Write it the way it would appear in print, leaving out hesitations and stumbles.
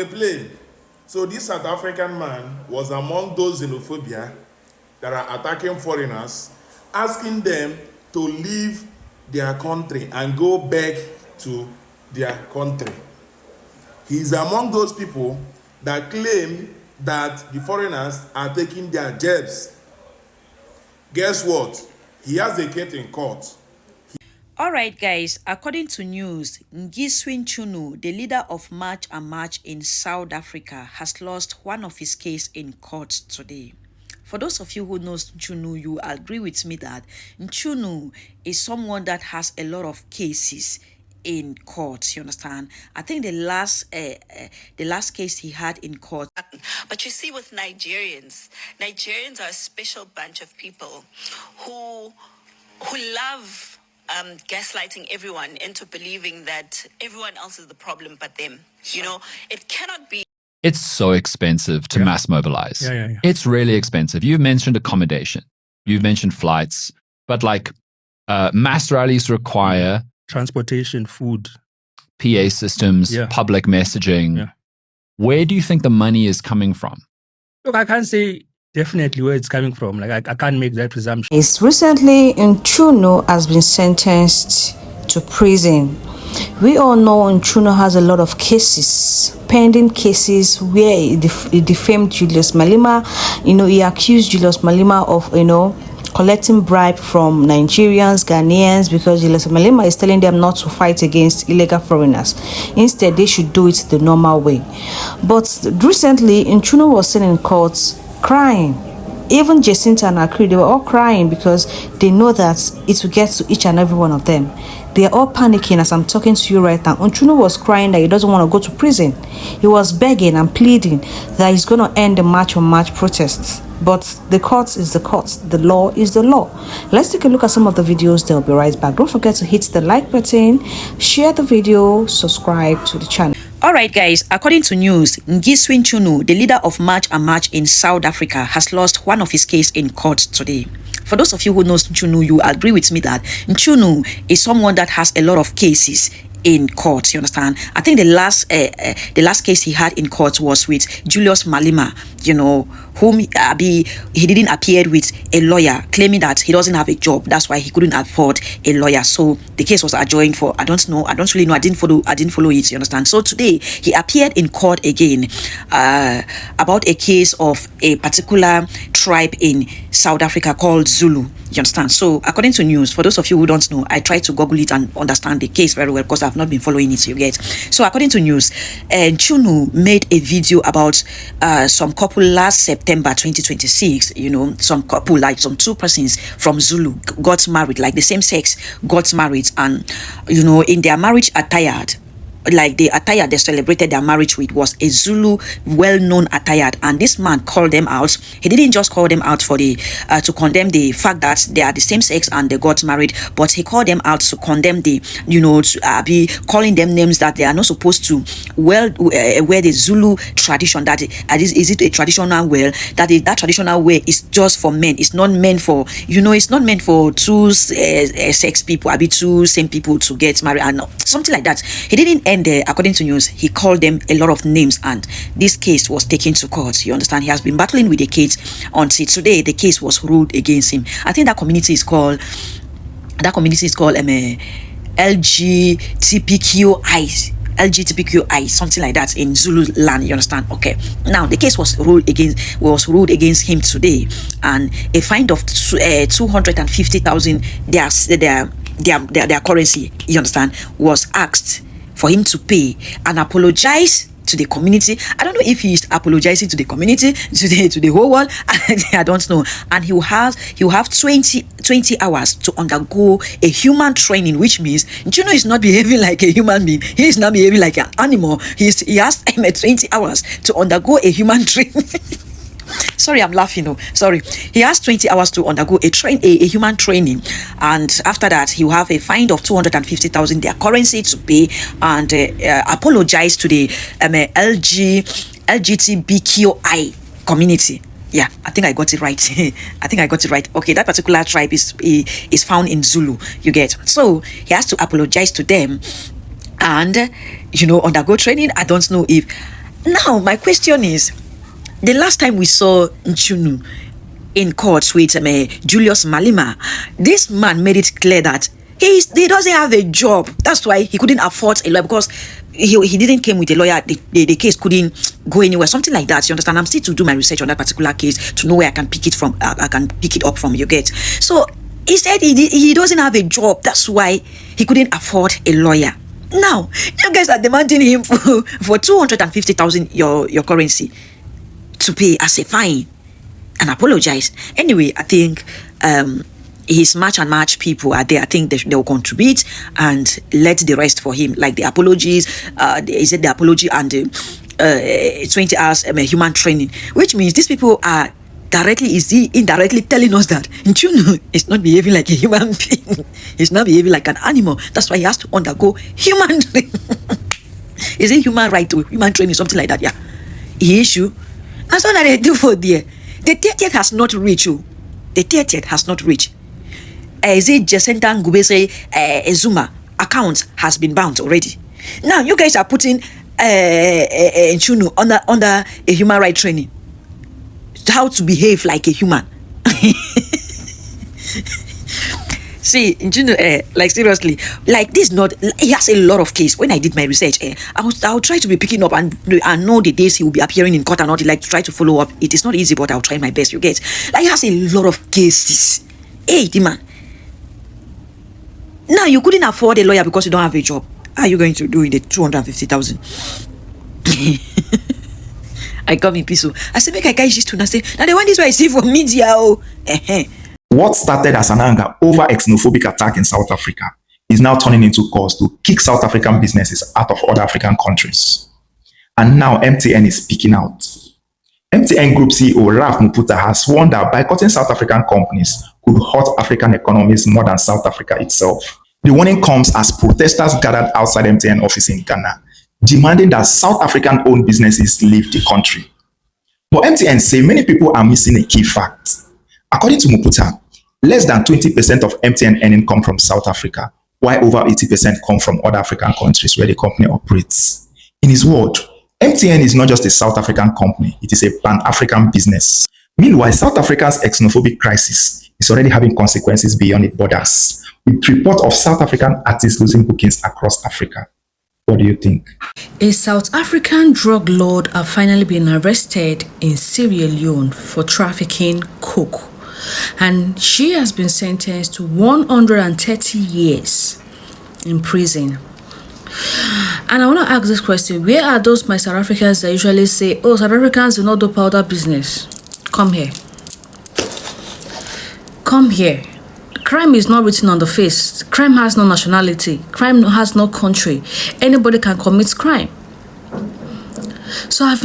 they play. So this South African man was among those xenophobia that are attacking foreigners, asking them to leave their country and go back to their country. He's among those people that claim that the foreigners are taking their jobs. Guess what? He has a case in court. Alright guys, according to news, Gizwin Chunu, the leader of March and March in South Africa, has lost one of his cases in court today. For those of you who knows Chunu, you agree with me that Chunu is someone that has a lot of cases in court, you understand? I think the last case he had in court. But you see, with Nigerians are a special bunch of people who love gaslighting everyone into believing that everyone else is the problem but them. You know, it cannot be. It's so expensive to mass mobilize. Yeah. It's really expensive. You've mentioned accommodation. You've mentioned flights. But like mass rallies require transportation, food, PA systems, public messaging. Yeah. Where do you think the money is coming from? Look, I can't say definitely where it's coming from. Like I can't make that presumption. It's recently Chunu has been sentenced to prison. We all know Chunu has a lot of cases, pending cases where he defamed Julius Malema. You know, he accused Julius Malema of, collecting bribe from Nigerians, Ghanaians, because Julius Malema is telling them not to fight against illegal foreigners. Instead, they should do it the normal way. But recently, Chunu was seen in court crying. Even Jacinta and CRIeS, they were all crying because they know that it will get to each and every one of them. They are all panicking as I'm talking to you right now. Chunu was crying that he doesn't want to go to prison. He was begging and pleading that he's going to end the March on March protests. But the court is the court. The law is the law. Let's take a look at some of the videos. They'll be right back. Don't forget to hit the like button, share the video, subscribe to the channel. Alright guys, according to news, Gizwin Chunu, the leader of March and March in South Africa, has lost one of his cases in court today. For those of you who knows Chunu, you agree with me that Chunu is someone that has a lot of cases in court, you understand? I think the last case he had in court was with Julius Malema, whom he didn't appear with a lawyer, claiming that he doesn't have a job. That's why he couldn't afford a lawyer. So the case was adjourned for, I don't really know. I didn't follow it, you understand? So today he appeared in court again about a case of a particular tribe in South Africa called Zulu. You understand? So according to news, for those of you who don't know, I tried to Google it and understand the case very well because I've not been following it, you get. So according to news, Chunu made a video about some couple last September 2026, some couple, like some two persons from Zulu got married, like the same sex got married, and in their marriage attire, like the attire they celebrated their marriage with was a Zulu well-known attire, and this man called them out. He didn't just call them out for the to condemn the fact that they are the same sex and they got married, but he called them out to condemn the to be calling them names that they are not supposed to wear the Zulu tradition. That is it a traditional wear? That traditional wear is just for men. It's not meant for it's not meant for two sex people, two same people to get married and something like that. He didn't. And according to news, he called them a lot of names, and this case was taken to court. You understand? He has been battling with the case until today. The case was ruled against him. I think that community is called LGBTQI, something like that in Zulu land. You understand? Okay. Now the case was ruled against him today, and a fine of 250,000 their currency. You understand? Was asked for him to pay and apologize to the community. I don't know if he is apologizing to the community, to the whole world. I don't know. And he will have 20 hours to undergo a human training, which means Chunu is not behaving like a human being. He is not behaving like an animal. He has 20 hours to undergo a human training. Sorry, I'm laughing. Sorry. He has 20 hours to undergo a human training, and after that, he will have a fine of 250,000 their currency to pay and apologize to the LGBTQI community. Yeah, I think I got it right. Okay, that particular tribe is found in Zulu. You get. So he has to apologize to them, and undergo training. I don't know if Now, my question is, the last time we saw Chunu in court with Julius Malema, this man made it clear that he doesn't have a job. That's why he couldn't afford a lawyer, because he didn't came with a lawyer. The case couldn't go anywhere, something like that. You understand? I'm still to do my research on that particular case to know where I can pick it from. I can pick it up from. You get? So he said he doesn't have a job. That's why he couldn't afford a lawyer. Now you guys are demanding him for 250,000 your currency to pay as a fine and apologize. Anyway, I think his match and match people are there. I think they will contribute and let the rest for him, like the apologies. Is it the apology and the 20 hours human training, which means these people are indirectly telling us that Chunu is not behaving like a human being. He's not behaving like an animal. That's why he has to undergo human training. Is it human right to human training, something like that? Yeah. He issue. That's what they do for there. The 30th has not reached you. The 30th has not reached. Is it Jacinta Ngubese Zuma account has been bound already? Now you guys are putting Chunu under a human right training. How to behave like a human. See, like seriously, like this he has a lot of case. When I did my research, I'll try to be picking up and know the days he will be appearing in court and all, like to try to follow up. It is not easy, but I'll try my best, you get. Like he has a lot of cases. Hey, the man. Now you couldn't afford a lawyer because you don't have a job. How are you going to do in the 250,000? I come in peace. I say, make I catch this tune. I say, now the one this way I see for media. What started as an anger over a xenophobic attack in South Africa is now turning into cause to kick South African businesses out of other African countries. And now MTN is speaking out. MTN Group CEO Ralph Muputa has warned that boycotting South African companies could hurt African economies more than South Africa itself. The warning comes as protesters gathered outside MTN office in Ghana, demanding that South African-owned businesses leave the country. But MTN say many people are missing a key fact. According to Muputa, less than 20% of MTN earnings come from South Africa, while over 80% come from other African countries where the company operates. In his word, MTN is not just a South African company, it is a pan-African business. Meanwhile, South Africa's xenophobic crisis is already having consequences beyond its borders, with reports of South African artists losing bookings across Africa. What do you think? A South African drug lord has finally been arrested in Sierra Leone for trafficking coke, and she has been sentenced to 130 years in prison. And I want to ask this question: where are those my South Africans that usually say, oh, South Africans do not do powder business? Come here. Come here. Crime is not written on the face. Crime has no nationality. Crime has no country. Anybody can commit crime. So I've been